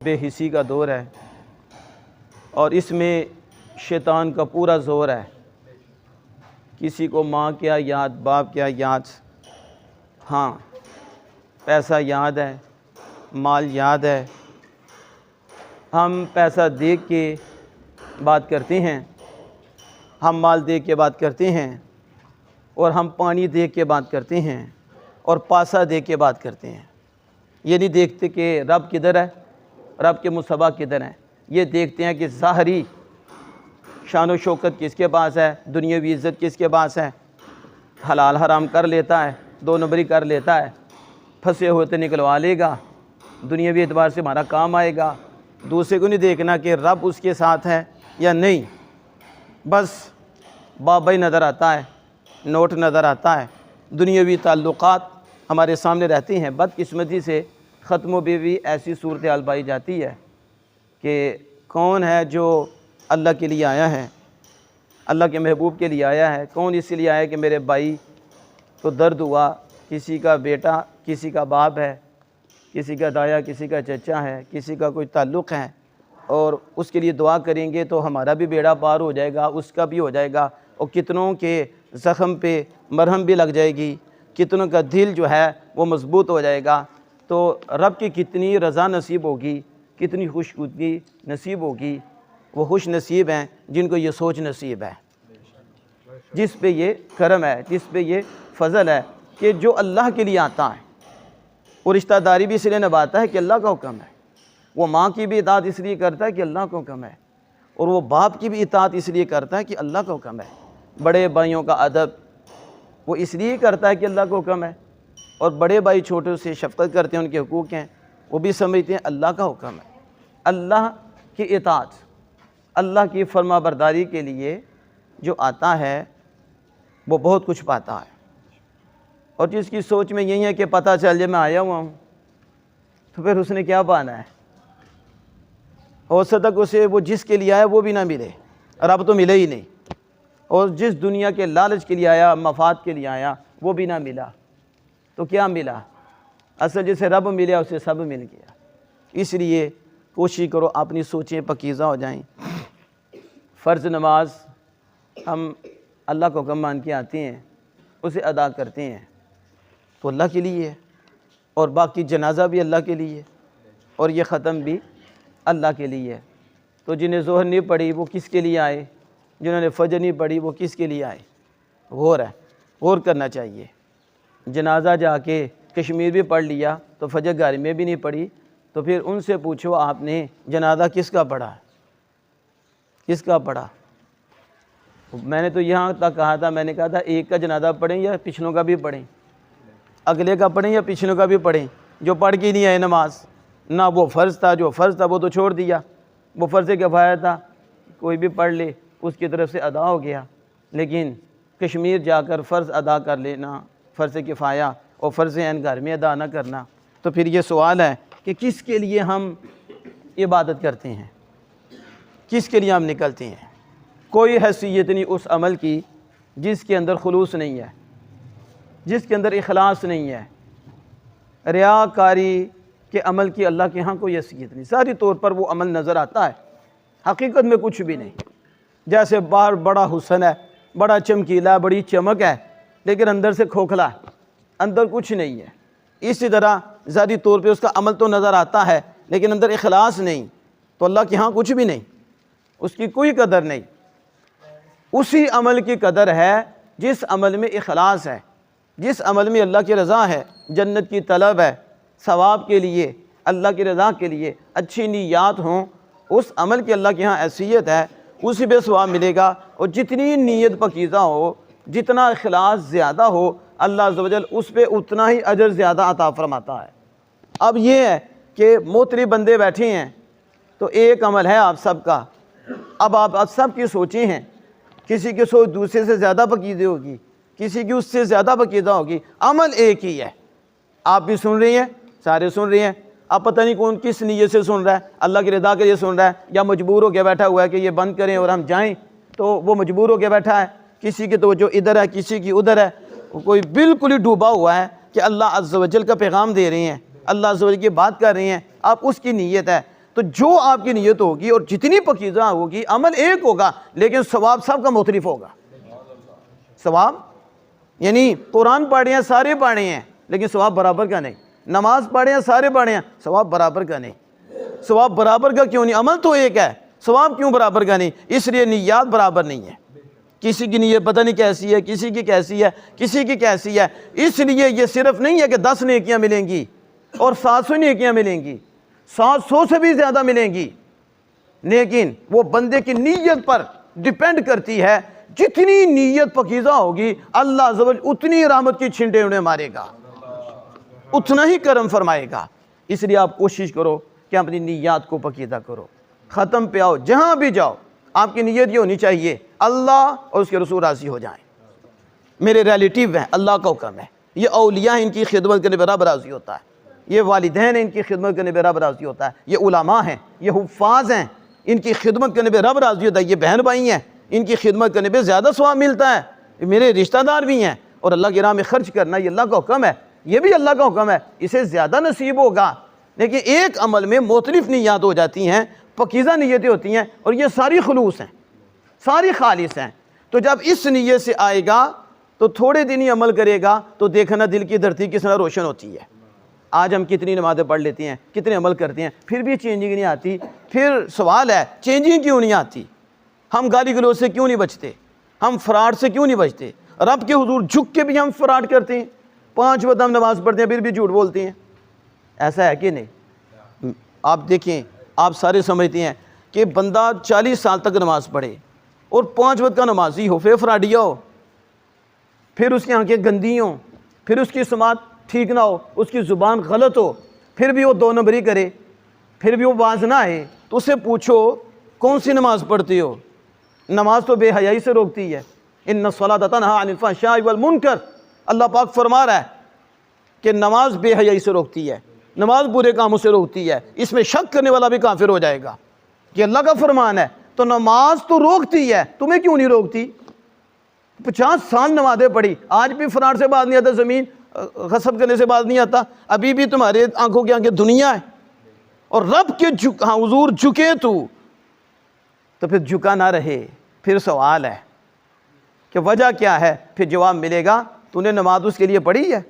बेहिसी का दौर है और इसमें शैतान का पूरा ज़ोर है। किसी को माँ क्या याद, बाप क्या याद, हाँ पैसा याद है, माल याद है। हम पैसा देख के बात करते हैं, हम माल देख के बात करते हैं, और हम पानी देख के बात करते हैं और पासा देख के बात करते हैं। ये नहीं देखते कि रब किधर है, रब के मुसबा किधर हैं। ये देखते हैं कि ज़ाहरी शान व शौकत किसके पास है, दुनियावी इज़्ज़त किसके पास है। हलाल हराम कर लेता है, दो नंबरी कर लेता है, फंसे हुए तो निकलवा लेगा, दुनियावी एतबार से हमारा काम आएगा। दूसरे को नहीं देखना कि रब उसके साथ है या नहीं, बस बाबा ही नज़र आता है, नोट नज़र आता है, दुनियावी ताल्लुक़ात हमारे सामने रहती हैं। बदकिस्मती से ख़त्म भी ऐसी सूरत हाल पाई जाती है कि कौन है जो अल्लाह के लिए आया है, अल्लाह के महबूब के लिए आया है। कौन इसलिए आया कि मेरे भाई को दर्द हुआ, किसी का बेटा किसी का बाप है, किसी का दाया किसी का चचा है, किसी का कोई ताल्लुक़ है, और उसके लिए दुआ करेंगे तो हमारा भी बेड़ा पार हो जाएगा, उसका भी हो जाएगा, और कितनों के ज़ख़म पे मरहम भी लग जाएगी, कितनों का दिल जो है वो मज़बूत हो जाएगा। तो रब की कितनी रज़ा नसीब होगी, कितनी खुशनुदी नसीब होगी। वो खुश नसीब हैं जिनको ये सोच नसीब है, जिस पे ये करम है, जिस पे ये फ़ज़ल है कि जो अल्लाह के लिए आता है और रिश्तेदारी भी इसलिए निभाता है कि अल्लाह का हुक्म है। वो माँ की भी इताअत इसलिए करता है कि अल्लाह का हुक्म है, और वो बाप की भी इताअत इसलिए करता है कि अल्लाह का हुक्म है। बड़े भाइयों का अदब वो इसलिए करता है कि अल्लाह का हुक्म है, और बड़े भाई छोटों से शफ़क़त करते हैं, उनके हुकूक़ हैं, वो भी समझते हैं अल्लाह का हुक्म है। अल्लाह की इताअत, अल्लाह की फरमाबरदारी के लिए जो आता है वो बहुत कुछ पाता है। और जिसकी सोच में यही है कि पता चल जाए मैं आया हुआ हूँ, तो फिर उसने क्या पाना है। हो सकता उसे वो जिसके लिए आया वो भी ना मिले, रब तो मिले ही नहीं, और जिस दुनिया के लालच के लिए आया, मफाद के लिए आया, वो भी ना मिला, तो क्या मिला। असल जिसे रब मिला उसे सब मिल गया। इसलिए कोशिश करो अपनी सोचें पकीज़ा हो जाएं। फ़र्ज़ नमाज हम अल्लाह को हुक्म मान के आते हैं, उसे अदा करते हैं तो अल्लाह के लिए है, और बाकी जनाज़ा भी अल्लाह के लिए, और ये ख़त्म भी अल्लाह के लिए है। तो जिन्हें ज़ोहर नहीं पढ़ी वो किसके लिए आए, जिन्होंने फ़जर नहीं पढ़ी वो किसके लिए आए। गौर है, गौर करना चाहिए। जनाज़ा जाके कश्मीर भी पढ़ लिया तो फ़जर घर में भी नहीं पढ़ी, तो फिर उनसे पूछो आपने जनाज़ा किसका पढ़ा, किसका पढ़ा। मैंने तो यहाँ तक कहा था, मैंने कहा था एक का जनाज़ा पढ़ें या पिछलों का भी पढ़ें, अगले का पढ़ें या पिछलों का भी पढ़ें। जो पढ़ के नहीं आए नमाज, ना वो फ़र्ज़ था, जो फ़र्ज़ था वो तो छोड़ दिया, वो फ़र्ज़ किफ़ाया था, कोई भी पढ़ ले उसकी तरफ से अदा हो गया। लेकिन कश्मीर जाकर फ़र्ज़ अदा कर लेना, फ़र्ज़ किफ़ाया, और फ़र्ज़ ऐन घर में अदा ना करना, तो फिर ये सवाल है कि किसके लिए हम इबादत करते हैं, किसके लिए हम निकलते हैं। कोई हैसियत नहीं उस अमल की जिसके अंदर खुलूस नहीं है, जिसके अंदर इखलास नहीं है। रियाकारी के अमल की अल्लाह के यहाँ कोई हैसियत नहीं। सारी तौर पर वो अमल नज़र आता है, हकीकत में कुछ भी नहीं। जैसे बाहर बड़ा हुस्न है, बड़ा चमकीला, बड़ी चमक है, लेकिन अंदर से खोखला है, अंदर कुछ नहीं है। इसी तरह ज़ाती तौर पे उसका अमल तो नज़र आता है लेकिन अंदर इखलास नहीं, तो अल्लाह के यहाँ कुछ भी नहीं, उसकी कोई कदर नहीं। उसी अमल की कदर है जिस अमल में इखलास है, जिस अमल में अल्लाह की रज़ा है, जन्नत की तलब है, सवाब के लिए, अल्लाह की रज़ा के लिए अच्छी नियत हों, उस अमल की अल्लाह के यहाँ हैसियत है, उसी पे सवाब मिलेगा। और जितनी नीयत पकीज़ा हो, जितना इखलास ज़्यादा हो, अल्लाह अज़्ज़ व जल उस पर उतना ही अजर ज़्यादा अता फरमाता है। अब ये है कि मोतरी बंदे बैठे हैं, तो एक अमल है आप सबका, अब आप सब की सोचें हैं, किसी की सोच दूसरे से ज़्यादा पकीज़ा होगी, किसी की उससे ज़्यादा पकीज़ा होगी, अमल एक ही है। आप भी सुन रही हैं, सारे सुन रहे हैं, अब पता नहीं कौन किस नीयत से सुन रहा है, अल्लाह की रज़ा के लिए सुन रहा है या मजबूर हो के बैठा हुआ है कि ये बंद करें और हम जाएं, तो वो मजबूर हो के बैठा है। किसी की तो जो इधर है, किसी की उधर है, कोई बिल्कुल ही डूबा हुआ है कि अल्लाह अज़्ज़ व जल का पैगाम दे रहे हैं, अल्लाह अज़्ज़ व जल की बात कर रहे हैं। अब उसकी नीयत है तो जो आपकी नीयत होगी और जितनी पकीज़ा होगी, अमल एक होगा लेकिन सवाब सबका मुख्तलिफ होगा। सवाब यानी कुरान पढ़े हैं, सारे पढ़े हैं, लेकिन सवाब बराबर का नहीं। नमाज पढ़े हैं, सारे पढ़े हैं, सवाब बराबर का नहीं। सवाब बराबर का क्यों नहीं? अमल तो एक है, सवाब क्यों बराबर का नहीं? इसलिए नियत बराबर नहीं है। किसी की नीयत पता नहीं कैसी है, किसी की कैसी है, किसी की कैसी है। इसलिए ये सिर्फ नहीं है कि 10 नेकियां मिलेंगी और 700 नेकियां मिलेंगी, 700 से भी ज़्यादा मिलेंगी, लेकिन वो बंदे की नीयत पर डिपेंड करती है। जितनी नीयत पकीज़ा होगी, अल्लाह अज़्ज़ व जल उतनी रहमत की छींटे उन्हें मारेगा, उतना ही करम फरमाएगा। इसलिए आप कोशिश करो कि अपनी नीयत को पकीज़ा करो। ख़त्म पे आओ, जहाँ भी जाओ आपकी नीयत ये होनी चाहिए अल्लाह और उसके रसूल राज़ी हो जाएं। मेरे रिलेटिव हैं, अल्लाह का हुक्म है, ये औलिया हैं, इनकी खिदमत करने पर रब राज़ी होता है। ये वालिदैन हैं, इनकी खिदमत करने पर रब राज़ी होता है। ये उलमा हैं, ये हुफ़ाज़ हैं, इनकी खिदमत करने पर रब राज़ी होता है। ये बहन भाई हैं, इनकी खिदमत करने पर ज़्यादा सवाब मिलता है। मेरे रिश्तेदार भी हैं, और अल्लाह की राह में खर्च करना ये अल्लाह का हुक्म है, ये भी अल्लाह का हुक्म है, इसे ज़्यादा नसीब होगा। लेकिन एक अमल में मुख्तलिफ नियत हो जाती हैं, पकीज़ा नियतें होती हैं, और ये सारी खुलूस हैं, सारी खालिस हैं। तो जब इस नियत से आएगा तो थोड़े दिन ही अमल करेगा तो देखना दिल की धरती किस तरह रोशन होती है। आज हम कितनी नमाज़ें पढ़ लेते हैं, कितने अमल करते हैं, फिर भी चेंजिंग नहीं आती। फिर सवाल है चेंजिंग क्यों नहीं आती? हम गाली गलौज से क्यों नहीं बचते? हम फ्रॉड से क्यों नहीं बचते? रब के हुजूर झुक के भी हम फ्रॉड करते हैं, 5 वक्त हम नमाज़ पढ़ते हैं फिर भी झूठ बोलते हैं। ऐसा है कि नहीं? आप देखें, आप सारे समझते हैं कि बंदा 40 साल तक नमाज़ पढ़े और 5 वक्त का नमाजी हो, फिर फ्राडिया हो, फिर उसकी आंखें गंदी हों, फिर उसकी समात ठीक ना हो, उसकी ज़ुबान गलत हो, फिर भी वो 2 नंबरी करे, फिर भी वो बाज ना आए, तो उससे पूछो कौन सी नमाज़ पढ़ती हो? नमाज तो बेहयाई से रोकती है। इन्ना सलात तन्हा अनिल फ़हशाइ वल मुनकर, अल्लाह पाक फरमा रहा है कि नमाज बेहयाई से रोकती है, नमाज बुरे कामों से रोकती है। इसमें शक करने वाला भी काफिर हो जाएगा कि अल्लाह का फरमान है। तो नमाज तो रोकती है, तुम्हें क्यों नहीं रोकती? 50 साल नमाजें पढ़ी, आज भी फरार से बात नहीं आता, ज़मीन गसब करने से बात नहीं आता, अभी भी तुम्हारे आंखों के आगे दुनिया है और रब के हाँ हुजूर झुके तो फिर झुका ना रहे। फिर सवाल है कि वजह क्या है? फिर जवाब मिलेगा, तूने नमाज उसके लिए पढ़ी है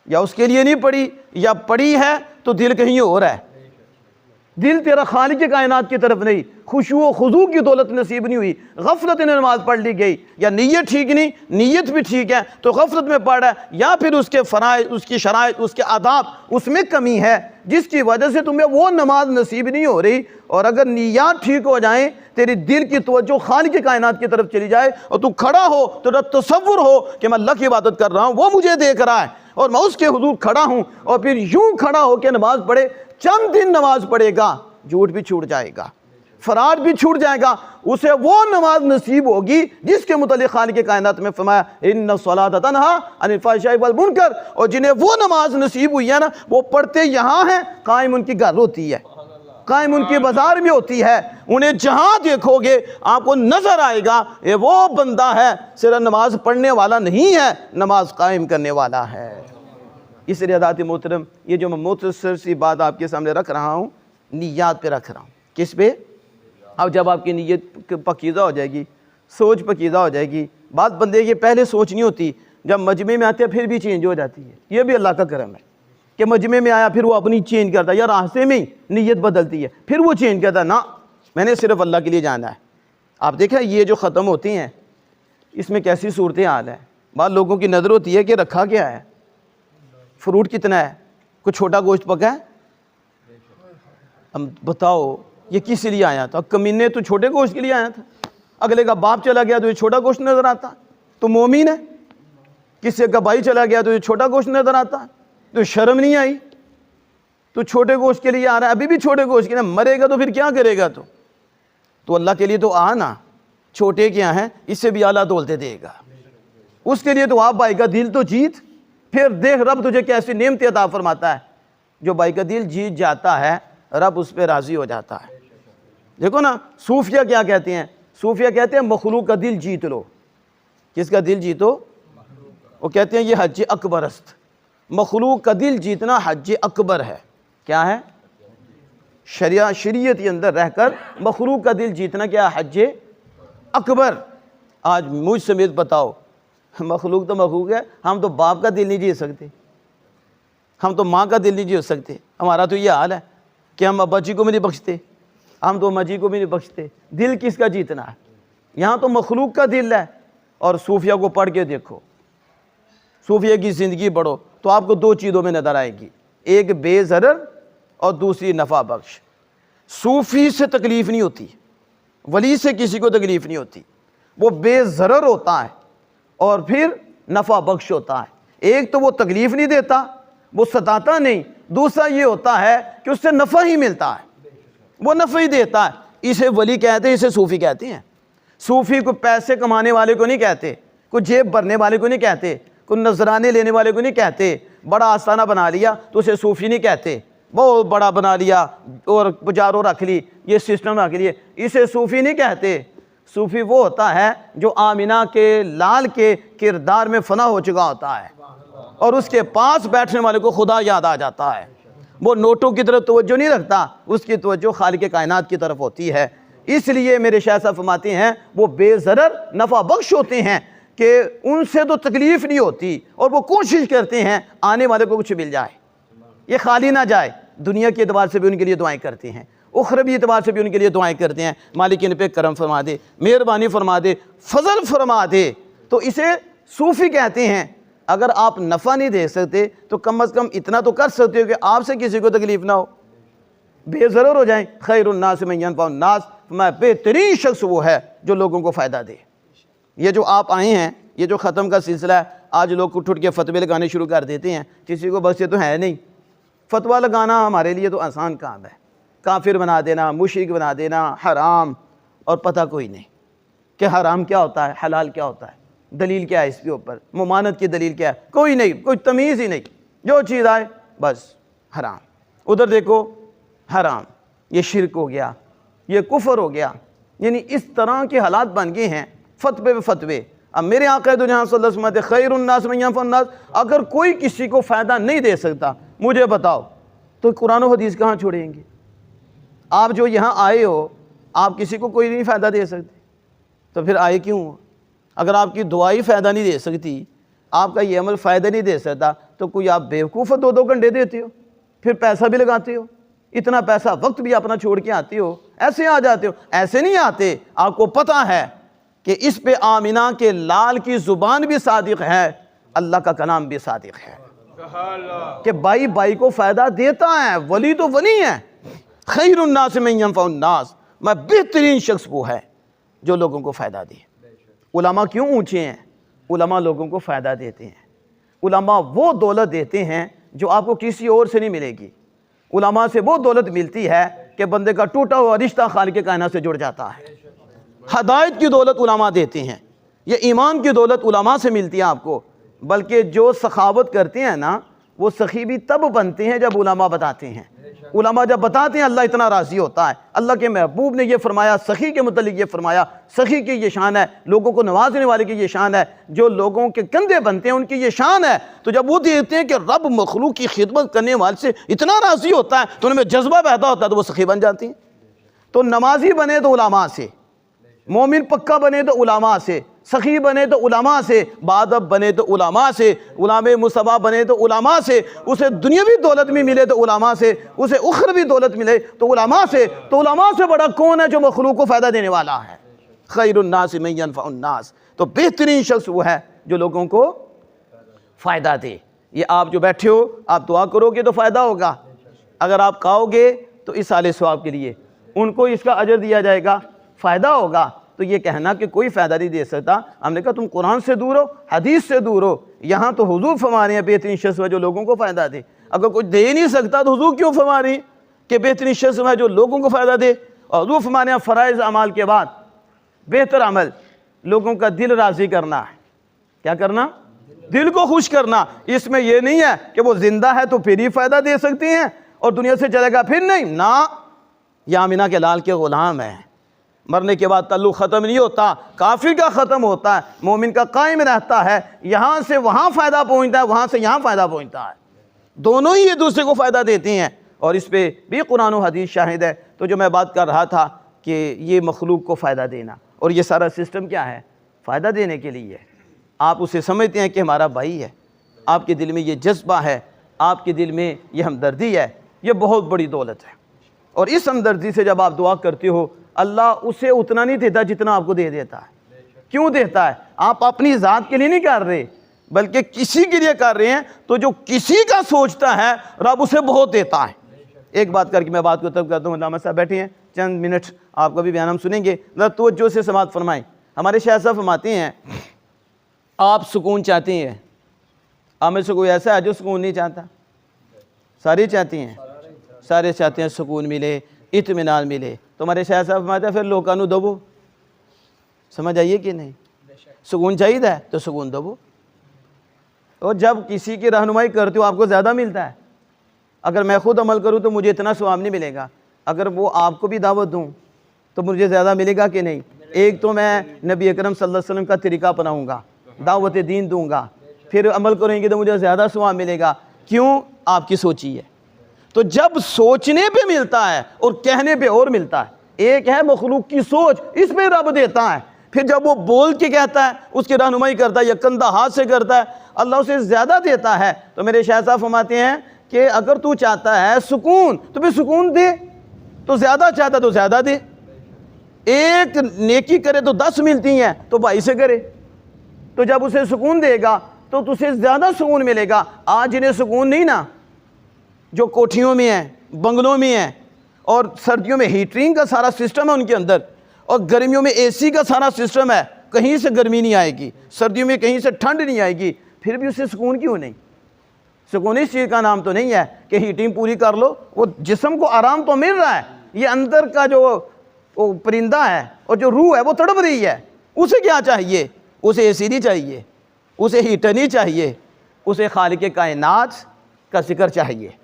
या उसके लिए नहीं पढ़ी, या पढ़ी है तो दिल कहीं और है, दिल तेरा खालिक कायनात की तरफ नहीं, खुशू व खुजू की दौलत नसीब नहीं हुई, गफलत में नमाज पढ़ ली गई, या नीयत ठीक नहीं, नीयत भी ठीक है तो गफलत में पढ़ रहा है, या फिर उसके फ़राइज़, उसकी शराइत, उसके आदाब, उसमें कमी है जिसकी वजह से तुम्हें वो नमाज नसीब नहीं हो रही। और अगर नीयत ठीक हो जाए, तेरी दिल की तवज्जो खालिक कायनात की तरफ चली जाए और तू खड़ा हो तो तसव्वुर हो कि मैं अल्लाह की इबादत कर रहा हूँ, वो मुझे देख रहा है और मैं उसके हुजूर खड़ा हूँ, और फिर यूं खड़ा हो के नमाज पढ़े, चंद दिन नमाज पढ़ेगा, झूठ भी छूट जाएगा, फराड भी छूट जाएगा, उसे वो नमाज नसीब होगी जिसके मुतालिक खालिक कायनात में फरमाया इन्ना सलात तन्हा अनिल फ़हशाइ वल मुनकर। और जिन्हें वो नमाज नसीब हुई है ना, वो पढ़ते यहाँ हैं, कायम उनकी घर होती है, कायम उनकी बाजार में होती है। उन्हें जहाँ देखोगे आपको नजर आएगा ये वो बंदा है, सिर्फ नमाज पढ़ने वाला नहीं है, नमाज कायम करने वाला है। इसलिए हज़रात मोहतरम, ये जो मैं मुख्तसर सी बात आपके सामने रख रहा हूँ, नियत पे रख रहा हूँ। किस पे? अब जब आपकी नीयत पकीज़ा हो जाएगी, सोच पकीज़ा हो जाएगी, बात बंदे की पहले सोच नहीं होती, जब मजमे में आते हैं फिर भी चेंज हो जाती है। ये भी अल्लाह का करम है कि मजमे में आया फिर वो अपनी चेंज करता है, या रास्ते में ही नीयत बदलती है फिर वो चेंज करता है, ना मैंने सिर्फ अल्लाह के लिए जाना है। आप देखें ये जो ख़त्म होती हैं इसमें कैसी सूरत हाल है। बाद लोगों की नज़र होती है कि रखा क्या है, फ्रूट कितना है, कुछ छोटा गोश्त पका है, अब बताओ ये किस लिए आया था? कमीने तो छोटे गोश्त के लिए आया था, अगले का बाप चला गया तो ये छोटा गोश्त नज़र आता, तो मोमिन है। किसी का भाई चला गया तो ये छोटा गोश्त नज़र आता, तो शर्म नहीं आई, तो छोटे गोश्त के लिए आ रहा है, अभी भी छोटे गोश्त के लिए, मरेगा तो फिर क्या करेगा? तो अल्लाह के लिए तो आ ना, छोटे क्या हैं, इससे भी आला दौलते देगा, उसके लिए तो आप भाई का दिल तो जीत, फिर देख रब तुझे कैसी नेमत अता फरमाता है। जो भाई का दिल जीत जाता है रब उस पर राज़ी हो जाता है। देखो ना, सूफिया क्या कहते हैं? सूफिया कहते हैं मखलूक का दिल जीत लो। किसका दिल जीतो? वो कहते हैं ये हज अकबरस्त, मखलूक का दिल जीतना हज अकबर है। क्या है? शरीयत के अंदर रहकर मखलूक का दिल जीतना क्या हज अकबर। आज मुझ समेत बताओ, मखलूक तो मखलूक है, हम तो बाप का दिल नहीं जीत सकते, हम तो माँ का दिल नहीं जीत सकते। हमारा तो ये हाल है कि हम अब्बा जी को भी नहीं बख्शते, हम तो अम्मा जी को भी नहीं बख्शते। दिल किसका जीतना है? यहाँ तो मखलूक का दिल है। और सूफिया को पढ़ के देखो, सूफिया की ज़िंदगी पढ़ो तो आपको दो चीज़ों में नज़र आएगी, एक बेज़रर और दूसरी नफ़ा बख्श। सूफ़ी से तकलीफ़ नहीं होती, वली से किसी को तकलीफ़ नहीं होती, वो बेज़रर होता है और फिर नफ़ा बख्श होता है। एक तो वो तकलीफ़ नहीं देता, वो सताता नहीं, दूसरा ये होता है कि उससे नफ़ा ही मिलता है, वो नफ़ा ही देता है। इसे वली कहते हैं, इसे सूफ़ी कहते हैं। सूफ़ी को पैसे कमाने वाले को नहीं कहते, कोई जेब भरने वाले को नहीं कहते, कोई नजराने लेने वाले को नहीं कहते। बड़ा आस्थाना बना लिया तो उसे सूफ़ी नहीं कहते, बहुत बड़ा बना लिया और पुजारों रख ली, ये सिस्टम रख लिए, इसे सूफ़ी नहीं कहते। सूफ़ी वो होता है जो आमिना के लाल के किरदार में फना हो चुका होता है और उसके पास बैठने वाले को खुदा याद आ जाता है। वो नोटों की तरफ तवज्जो नहीं रखता, उसकी तवज्जो खालिक कायनात की तरफ होती है। इसलिए मेरे शाह साहब फरमाते हैं वो बेज़रर नफ़ा बख्श होते हैं कि उनसे तो तकलीफ़ नहीं होती और वो कोशिश करते हैं आने वाले को कुछ मिल जाए, ये खाली ना जाए। दुनिया के एतबार से भी उनके लिए दुआएं करते हैं, उखरवी एतबार से भी उनके लिए दुआएं करते हैं, मालिक इन पे करम फरमा दे, मेहरबानी फरमा दे, फजल फरमा दे। तो इसे सूफ़ी कहते हैं। अगर आप नफ़ा नहीं दे सकते तो कम अज़ कम इतना तो कर सकते हो कि आपसे किसी को तकलीफ़ ना हो, बेज़रर हो जाए। खैरुन्नास मन यनफ़उन्नास, मैं बेहतरीन शख्स वो है जो लोगों को फ़ायदा दे। ये जो आप आए हैं, ये जो ख़त्म का सिलसिला है, आज लोग उठ उठ के फतवे लगाने शुरू कर देते हैं, किसी को बस ये तो है नहीं। फतवा लगाना हमारे लिए तो आसान काम है, काफिर बना देना, मुशरिक बना देना, हराम, और पता कोई नहीं कि हराम क्या होता है, हलाल क्या होता है, दलील क्या है इसके ऊपर, मुमानत की दलील क्या है, कोई नहीं, कोई तमीज़ ही नहीं, जो चीज़ आए बस हराम। उधर देखो हराम, ये शिरक हो गया, ये कुफर हो गया। यानी इस तरह के हालात बन गए हैं फतवे पे फतवे। अब मेरे आक़ा दो जहां सल्लल्लाहु अलैहि वसल्लम खैरुन्नास मन यनफ़उन्नास, अगर कोई किसी को फ़ायदा नहीं दे सकता, मुझे बताओ तो कुरान और हदीस कहाँ छोड़ेंगे? आप जो यहाँ आए हो, आप किसी को कोई नहीं फ़ायदा दे सकते, तो फिर आए क्यों हो? अगर आपकी दुआ ही फ़ायदा नहीं दे सकती, आपका ये अमल फ़ायदा नहीं दे सकता, तो कोई आप बेवकूफ़ 2-2 घंटे देते हो, फिर पैसा भी लगाते हो, इतना पैसा वक्त भी अपना छोड़ के आते हो, ऐसे आ जाते हो। ऐसे नहीं आते, आपको पता है कि इस पे आमिना के लाल की ज़ुबान भी सादिक है, अल्लाह का कलाम भी सादिक है कि भाई भाई को फ़ायदा देता है। वली तो वली है। खैरुन्नास मन यनफ़उन्नास, मैं बेहतरीन शख्स वो है जो लोगों को फ़ायदा दे। उलमा क्यों ऊँचे हैं? उलमा लोगों को फ़ायदा देते हैं। उलमा वो दौलत देते हैं जो आपको किसी और से नहीं मिलेगी। उलमा से वो दौलत मिलती है कि बंदे का टूटा हुआ रिश्ता खालिक कायनात से जुड़ जाता है। हदायत की दौलत उलमा देते हैं, ये ईमान की दौलत उलमा से मिलती है आपको। बल्कि जो सखावत करते हैं ना, वो सखी भी तब बनते हैं जब उलमा बताते हैं। उलमा जब बताते हैं अल्लाह इतना राज़ी होता है। अल्लाह के महबूब ने ये फरमाया, सखी के मुतल्लिक़ ये फरमाया, सखी की ये शान है, लोगों को नवाजने वाले की ये शान है, जो लोगों के कंधे बनते हैं उनकी ये शान है। तो जब वो देखते हैं कि रब मखलूक की खिदमत करने वाले से इतना राज़ी होता है तो उनमें जज्बा पैदा होता है, तो वो सखी बन जाती हैं। तो नमाजी बने तो उलमा से, मोमिन पक्का बने तो उलमा से, सखी बने तो उलमा से, बादब बने तो उलमा से, उलामे मुस्तफा बने तो उलमा से, उसे दुनियावी दौलत भी मिले तो उलमा से, उसे उखरवी दौलत मिले तो उलमा से। तो उलमा से बड़ा कौन है जो मखलूक को फ़ायदा देने वाला है? खैरुन्नास मन यनफ़उन्नास, तो बेहतरीन शख्स वो है जो लोगों को फ़ायदा दे। ये आप जो बैठे हो, आप दुआ करोगे तो फ़ायदा होगा, अगर आप खाओगे तो इस साले सवाब के लिए उनको इसका अजर दिया जाएगा, फ़ायदा होगा। तो ये कहना कि कोई फ़ायदा नहीं दे सकता, हमने कहा तुम कुरान से दूर हो, हदीस से दूर हो। यहाँ तो हुजूर फरमा रहे हैं बेहतरीन शख्स है जो लोगों को फ़ायदा दे। अगर कोई दे नहीं सकता तो हुजूर क्यों फरमा रही कि बेहतरीन शख्स है जो लोगों को फ़ायदा दे? और हुजूर फरमा रहे हैं फ़राइज़ अमाल के बाद बेहतर अमल लोगों का दिल राज़ी करना है। क्या करना? दिल को खुश करना। इसमें यह नहीं है कि वो ज़िंदा है तो फिर ही फ़ायदा दे सकती हैं और दुनिया से चलेगा फिर नहीं ना। या आमिना के लाल के ग़ुलाम है, मरने के बाद तल्लुक़ ख़त्म नहीं होता, काफिर का ख़त्म होता है, मोमिन का कायम रहता है। यहाँ से वहाँ फ़ायदा पहुँचता है, वहाँ से यहाँ फ़ायदा पहुँचता है, दोनों ही एक दूसरे को फ़ायदा देते हैं। और इस पे भी कुरान और हदीस शाहिद है। तो जो मैं बात कर रहा था कि ये मखलूक को फ़ायदा देना, और ये सारा सिस्टम क्या है, फ़ायदा देने के लिए है। आप उसे समझते हैं कि हमारा भाई है, आपके दिल में ये जज्बा है, आपके दिल में ये हमदर्दी है, ये बहुत बड़ी दौलत है। और इस हमदर्दी से जब आप दुआ करते हो, अल्लाह उसे उतना नहीं देता जितना आपको दे देता है। क्यों देता है? आप अपनी ज़ात के लिए नहीं कर रहे, बल्कि किसी के लिए कर रहे हैं। तो जो किसी का सोचता है, रब उसे बहुत देता है। एक बात करके मैं बात को तब करता हूँ। अल्लामा साहब बैठे हैं, चंद मिनट आपका भी बयान हम सुनेंगे, तवज्जो से समाअत फरमाएं। हमारे शाह साहब फरमाते हैं, आप सुकून चाहते हैं, आप में से कोई ऐसा है जो सुकून नहीं चाहता? सारे चाहते हैं, सारे चाहते हैं सुकून मिले, इत्मीनान मिले। तो हमारे शाह साहब फरमाते हैं, फिर लोगों को दबो। समझ आइए कि नहीं? सुकून चाहिए तो सुकून दबो। और जब किसी की रहनुमाई करते हो आपको ज़्यादा मिलता है। अगर मैं खुद अमल करूँ तो मुझे इतना सवाब नहीं मिलेगा, अगर वो आपको भी दावत दूँ तो मुझे ज़्यादा मिलेगा कि नहीं? एक तो मैं नबी अकरम सल्लल्लाहु अलैहि वसल्लम का तरीका अपनाऊँगा, दावत दीन दूँगा, फिर अमल करेंगे तो मुझे ज़्यादा सवाब मिलेगा। क्यों? आपकी सोची है। तो जब सोचने पे मिलता है और कहने पे और मिलता है, एक है मखलूक की सोच, इस पे रब देता है। फिर जब वो बोल के कहता है, उसकी रहनुमाई करता है या कंधा हाथ से करता है, अल्लाह उसे ज़्यादा देता है। तो मेरे शाह साहब फरमाते हैं कि अगर तू चाहता है सुकून तो फिर सुकून दे, तो ज़्यादा चाहता तो ज़्यादा दे। एक नेकी करे तो 10 मिलती हैं, तो भाई से करे। तो जब उसे सुकून देगा तो तुझे ज़्यादा सुकून मिलेगा। आज इन्हें सुकून नहीं ना, जो कोठियों में है, बंगलों में है, और सर्दियों में हीटरिंग का सारा सिस्टम है उनके अंदर, और गर्मियों में एसी का सारा सिस्टम है, कहीं से गर्मी नहीं आएगी, सर्दियों में कहीं से ठंड नहीं आएगी, फिर भी उसे सुकून क्यों नहीं? सुकून इस चीज़ का नाम तो नहीं है कि हीटिंग पूरी कर लो, वो जिस्म को आराम तो मिल रहा है, ये अंदर का जो वो परिंदा है और जो रूह है वो तड़प रही है। उसे क्या चाहिए? उसे एसी नहीं चाहिए, उसे हीटर नहीं चाहिए, उसे खालिक कायनात का जिक्र चाहिए,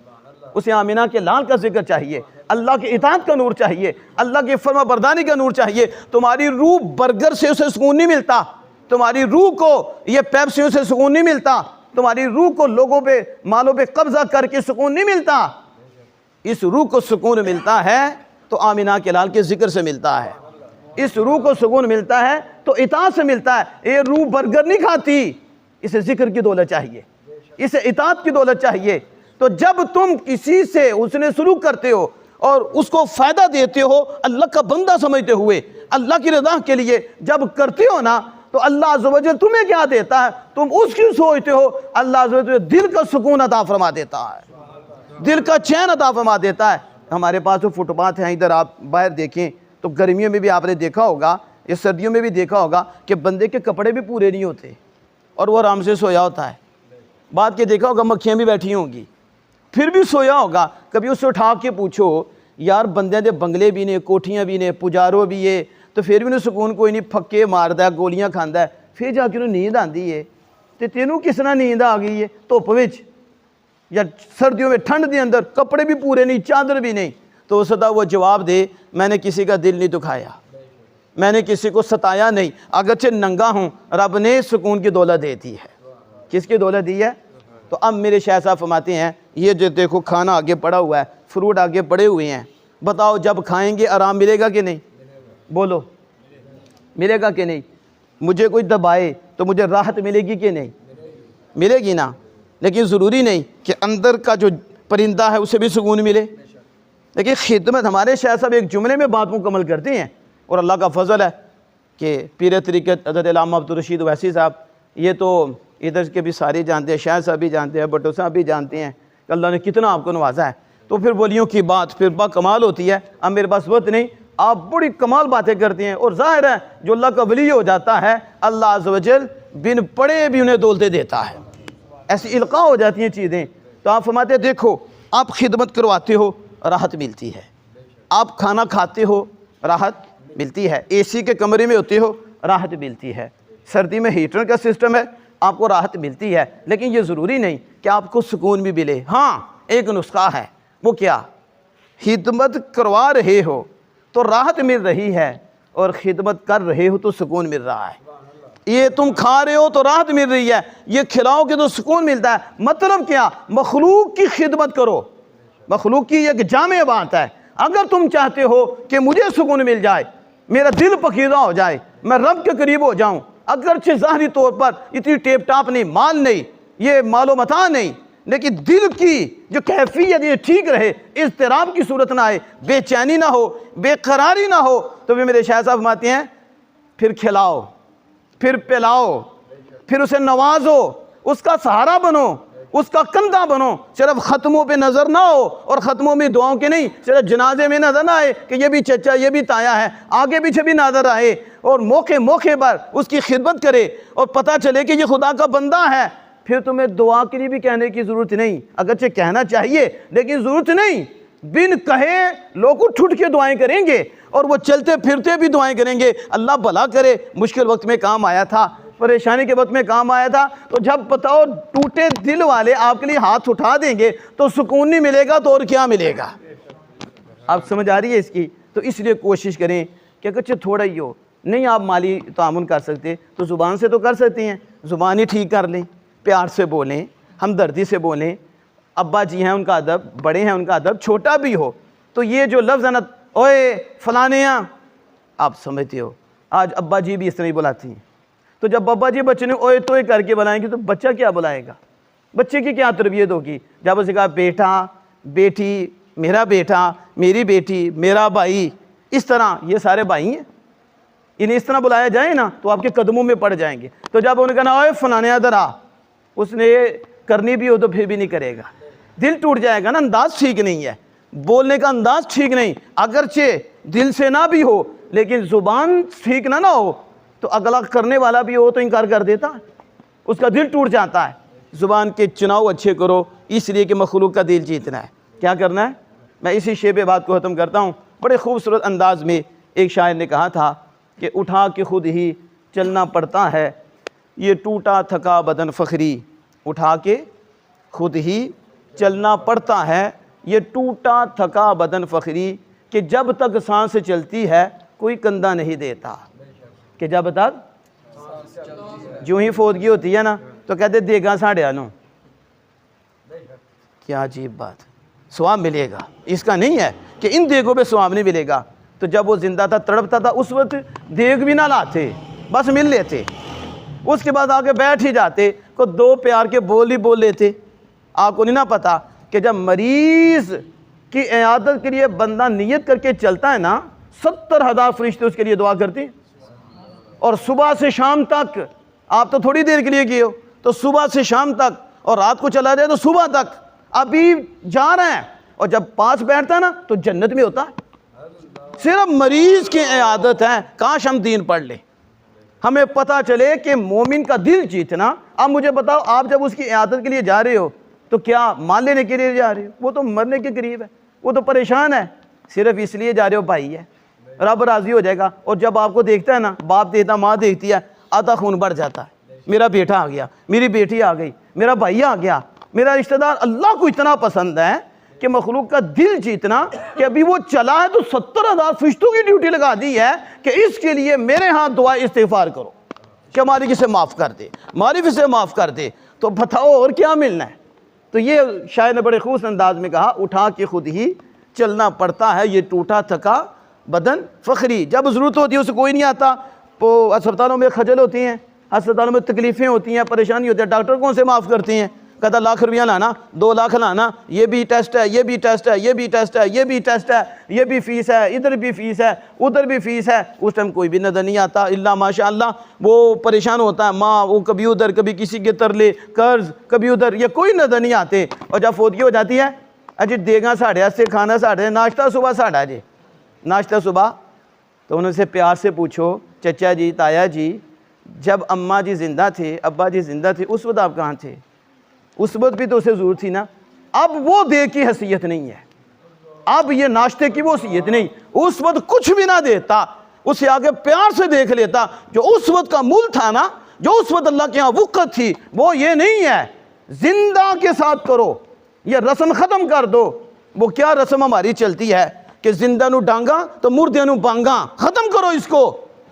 उसे आमिना के लाल का जिक्र चाहिए, अल्लाह की इताअत का नूर चाहिए, अल्लाह की फरमा बरदारी का नूर चाहिए। तुम्हारी रूह बर्गर से उसे सुकून नहीं मिलता, तुम्हारी रूह को ये पेप्सियों से सुकून नहीं मिलता, तुम्हारी रूह को लोगों पे मालों पे कब्जा करके सुकून नहीं मिलता। इस रूह को सुकून मिलता है तो आमिना के लाल के जिक्र से मिलता है। इस रूह को सुकून मिलता है तो इताअत से मिलता है। ये रूह बर्गर नहीं खाती, इसे जिक्र की दौलत चाहिए, इसे इताअत की दौलत चाहिए। तो जब तुम किसी से उसने सुलूक करते हो और उसको फ़ायदा देते हो, अल्लाह का बंदा समझते हुए, अल्लाह की रज़ा के लिए जब करते हो ना, तो अल्लाह अज़्ज़ व जल तुम्हें क्या देता है? तुम उसकी सोचते हो, अल्लाह अज़्ज़ व जल दिल का सुकून अता फरमा देता है, दिल का चैन अता फरमा देता है। हमारे पास जो फुटपाथ हैं, इधर आप बाहर देखें तो गर्मियों में भी आपने देखा होगा, या सर्दियों में भी देखा होगा कि बंदे के कपड़े भी पूरे नहीं होते और वो आराम से सोया होता है। बात के देखा होगा, मक्खियाँ भी बैठी होंगी, फिर भी सोया होगा। कभी उससे उठा के पूछो, यार बंदे दे बंगले भी ने, कोठियाँ भी ने, पुजारो भी है, तो फिर भी उन्हें सुकून कोई नहीं, फक्के मारदा, गोलियां खांदा है, फिर जाके उन्हें नींद आती है। तो तेनों किस तरह नींद आ गई है? धुप विच या सर्दियों में ठंड के अंदर, कपड़े भी पूरे नहीं, चादर भी नहीं। तो हो सकता वो जवाब दे, मैंने किसी का दिल नहीं दुखाया, मैंने किसी को सताया नहीं, अगरचे नंगा हूँ, रब ने सुकून की दौलत दे दी है। किसकी दौलत दी है? तो अब मेरे शाह साहब फरमाते हैं, ये जो देखो खाना आगे पड़ा हुआ है, फ्रूट आगे पड़े हुए हैं, बताओ जब खाएंगे आराम मिलेगा कि नहीं? बोलो, मिलेगा कि नहीं? मुझे कोई दबाए तो मुझे राहत मिलेगी कि नहीं? मिलेगी ना। लेकिन ज़रूरी नहीं कि अंदर का जो परिंदा है उसे भी सुकून मिले। लेकिन खिदमत, हमारे शाह साहब एक जुमले में बात मुकम्मल करते हैं, और अल्लाह का फजल है कि पीर तरीक़त हज़रत अल्लामा अब्दुल रशीद वैसी साहब, ये तो इधर के भी सारे जानते हैं, शाह साहब भी जानते हैं, भुट्टो साहब भी जानते हैं कि अल्लाह ने कितना आपको नवाजा है। तो फिर वलियों की बात फिर कमाल होती है। अब मेरे पास वक्त नहीं, आप बड़ी कमाल बातें करती हैं, और ज़ाहिर है जो अल्लाह का वली हो जाता है, अल्लाह अज़्ज़ व जल बिन पढ़े भी उन्हें दौलतें देता है, ऐसी इल्का हो जाती हैं चीज़ें। तो आप फरमाते, देखो आप खिदमत करवाते हो, राहत मिलती है, आप खाना खाते हो, राहत मिलती है, एसी के कमरे में होते हो, राहत मिलती है, सर्दी में हीटर का सिस्टम है, आपको राहत मिलती है। लेकिन ये ज़रूरी नहीं कि आपको सुकून भी मिले। हाँ, एक नुस्खा है, वो क्या? खिदमत करवा रहे हो तो राहत मिल रही है, और खिदमत कर रहे हो तो सुकून मिल रहा है। ये तुम खा रहे हो तो राहत मिल रही है, ये खिलाओगे तो सुकून मिलता है। मतलब क्या? मखलूक की खिदमत करो, मखलूक की एक जामे बात है। अगर तुम चाहते हो कि मुझे सुकून मिल जाए, मेरा दिल पकीदा हो जाए, मैं रब के करीब हो जाऊं, अगरचे ज़ाहिरी तौर पर इतनी टेप टाप नहीं, माल नहीं, ये मालो मता नहीं, लेकिन दिल की जो कैफियत ये ठीक रहे, इज़्तिराब की सूरत ना आए, बेचैनी ना हो, बेकरारी ना हो, तो भी मेरे शाह साहब फरमाते हैं फिर खिलाओ, फिर पिलाओ, फिर उसे नवाजो, उसका सहारा बनो, उसका कंधा बनो। सिर्फ ख़त्मों पे नज़र ना हो और ख़त्मों में दुआओं के नहीं, सिर्फ जनाजे में नज़र ना आए कि ये भी चचा ये भी ताया है, आगे पीछे भी नज़र आए और मौके मौके पर उसकी खिदमत करे और पता चले कि ये खुदा का बंदा है। फिर तुम्हें दुआ के लिए भी कहने की ज़रूरत नहीं, अगरचे कहना चाहिए लेकिन ज़रूरत नहीं। बिन कहे लोग उठ उठ के दुआएं करेंगे और वो चलते फिरते भी दुआएं करेंगे। अल्लाह भला करे, मुश्किल वक्त में काम आया था, परेशानी के वक्त में काम आया था, तो जब बताओ टूटे दिल वाले आपके लिए हाथ उठा देंगे तो सुकून नहीं मिलेगा तो और क्या मिलेगा। आप समझ आ रही है इसकी? तो इसलिए कोशिश करें कि अगर थोड़ा ही हो, नहीं आप माली तामुन कर सकते तो ज़ुबान से तो कर सकती हैं, ज़ुबान ही ठीक कर लें, प्यार से बोलें, हमदर्दी से बोलें। अब्बा जी हैं उनका अदब, बड़े हैं उनका अदब, छोटा भी हो तो ये जो लफ्ज़ है ना, ओए फलाने यहाँ, आप समझते हो आज अब्बा जी भी इस तरह ही बुलाती हैं। तो जब अब्बा जी बच्चे ने ओए तोए करके बुलाएंगे तो बच्चा क्या बुलाएगा? बच्चे की क्या तरबियत होगी? जब उसे कहा बेटा, बेटी, मेरा बेटा, मेरी बेटी, मेरा भाई, इस तरह ये सारे भाई हैं, इन्हें इस तरह बुलाया जाए ना तो आपके कदमों में पड़ जाएंगे। तो जब उन्होंने कहा ओए फलाने इधर आ, उसने करनी भी हो तो फिर भी नहीं करेगा, दिल टूट जाएगा ना। अंदाज ठीक नहीं है, बोलने का अंदाज ठीक नहीं, अगरचे दिल से ना भी हो लेकिन ज़ुबान ठीक ना हो तो अगला करने वाला भी हो तो इनकार कर देता, उसका दिल टूट जाता है। ज़ुबान के चुनाव अच्छे करो, इसलिए कि मखलूक का दिल जीतना है। क्या करना है? मैं इसी शेबे बात को ख़त्म करता हूँ। बड़े खूबसूरत अंदाज में एक शायर ने कहा था कि उठा के खुद ही चलना पड़ता है ये टूटा थका बदन फ़खरी, उठा के खुद ही चलना पड़ता है ये टूटा थका बदन फ़खरी, कि जब तक सांस चलती है कोई कंधा नहीं देता, कि जब तक जो ही फौदगी होती है ना तो कहते देगा साढ़े आनो। क्या अजीब बात, स्वाब मिलेगा, इसका नहीं है कि इन देगों पे स्वाब नहीं मिलेगा। तो जब वो जिंदा था, तड़पता था, उस वक्त देग भी ना लाते, बस मिल लेते, उसके बाद आके बैठ ही जाते, को दो प्यार के बोल ही बोल लेते। आपको नहीं ना पता कि जब मरीज़ की इयादत के लिए बंदा नियत करके चलता है ना, 70,000 फरिश्ते उसके लिए दुआ करते हैं। और सुबह से शाम तक, आप तो थोड़ी देर के लिए गए हो, तो सुबह से शाम तक, और रात को चला जाए तो सुबह तक, अभी जा रहे हैं, और जब पास बैठता है ना तो जन्नत में होता है। सिर्फ मरीज़ की इयादत है। काश हम दीन पढ़ लें, हमें पता चले कि मोमिन का दिल जीतना। अब मुझे बताओ, आप जब उसकी इयादत के लिए जा रहे हो तो क्या मान लेने के लिए जा रहे हो? वो तो मरने के करीब है, वो तो परेशान है, सिर्फ इसलिए जा रहे हो भाई है, रब राज़ी हो जाएगा। और जब आपको देखता है ना, बाप देखता, माँ देखती है, आधा खून बढ़ जाता है, मेरा बेटा आ गया, मेरी बेटी आ गई, मेरा भाई आ गया, मेरा रिश्तेदार। अल्लाह को इतना पसंद है कि मखलूक का दिल जीतना, कि अभी वो चला है तो 70,000 फरिश्तों की ड्यूटी लगा दी है कि इसके लिए मेरे हाथ दुआ इस्तिग़फ़ार करो कि मालिक इसे माफ़ कर दे, मालिक इसे माफ़ कर दे। तो बताओ और क्या मिलना है? तो ये शायर ने बड़े खूबसूरत अंदाज में कहा, उठा के खुद ही चलना पड़ता है ये टूटा थका बदन फ़खरी। जब ज़रूरत होती है उसे कोई नहीं आता। तो अस्पतालों में खजल होती हैं, अस्पतालों में तकलीफ़ें होती हैं, परेशानी होती है, डॉक्टर कौन से माफ़ करती हैं? कहता लाख रुपया लाना, 2 लाख लाना, ये भी टेस्ट है, ये भी टेस्ट है, ये भी टेस्ट है, ये भी टेस्ट है, ये भी फ़ीस है, इधर भी फ़ीस है, उधर भी फ़ीस है। उस टाइम कोई भी नज़र नहीं आता, इल्ला माशाअल्लाह वो परेशान होता है, माँ वो कभी उधर, कभी किसी के तरले कर्ज, कभी उधर, ये कोई नज़र नहीं आते। और जब फौतगी हो जाती है, अजी देगा 8:30, खाना 8:30, नाश्ता सुबह 8:30, नाश्ता सुबह। तो उनसे प्यार से पूछो, चचा जी, ताया जी, जब अम्मा जी ज़िंदा थे, अब्बा जी ज़िंदा थे, उस वक्त आप कहाँ थे? उस वक्त भी तो उसे ज़रूरत थी ना। अब वो दे की हैसियत नहीं है, अब ये नाश्ते की वो हैसियत नहीं। उस वक्त कुछ भी ना देता, उसे आगे प्यार से देख लेता। जो उस वक्त का मूल था ना, जो उस वक्त अल्लाह के यहाँ वक़्त थी, वो ये नहीं है। जिंदा के साथ करो, ये रस्म ख़त्म कर दो। वो क्या रस्म हमारी चलती है कि जिंदा नू डांगा तो मुर्दे नू बांगा। ख़त्म करो इसको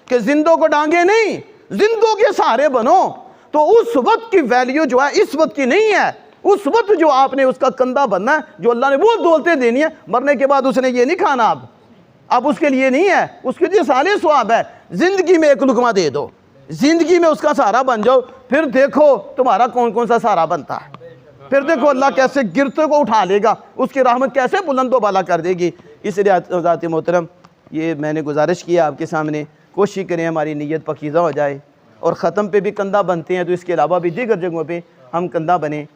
कि जिंदों को डांगे नहीं, जिंदों के सहारे बनो। तो उस वक्त की वैल्यू जो है इस वक्त की नहीं है। उस वक्त जो आपने उसका कंधा बनना है, जो अल्लाह ने वो दौलतें देनी है, मरने के बाद उसने ये नहीं खाना। आप उसके लिए नहीं है, उसके लिए साले स्वाब है। जिंदगी में एक लुकमा दे दो, जिंदगी में उसका सहारा बन जाओ, फिर देखो तुम्हारा कौन कौन सा सहारा बनता है। फिर देखो अल्लाह कैसे गिरते को उठा लेगा, उसकी रहमत कैसे बुलंदो बाला कर देगी। इसलिए ज़ात मोहतरम, ये मैंने गुजारिश की आपके सामने, कोशिश करें हमारी नीयत पकीज़ा हो जाए, और ख़त्म पे भी कंधा बनते हैं तो इसके अलावा भी दीगर जगहों पे हम कंधा बने।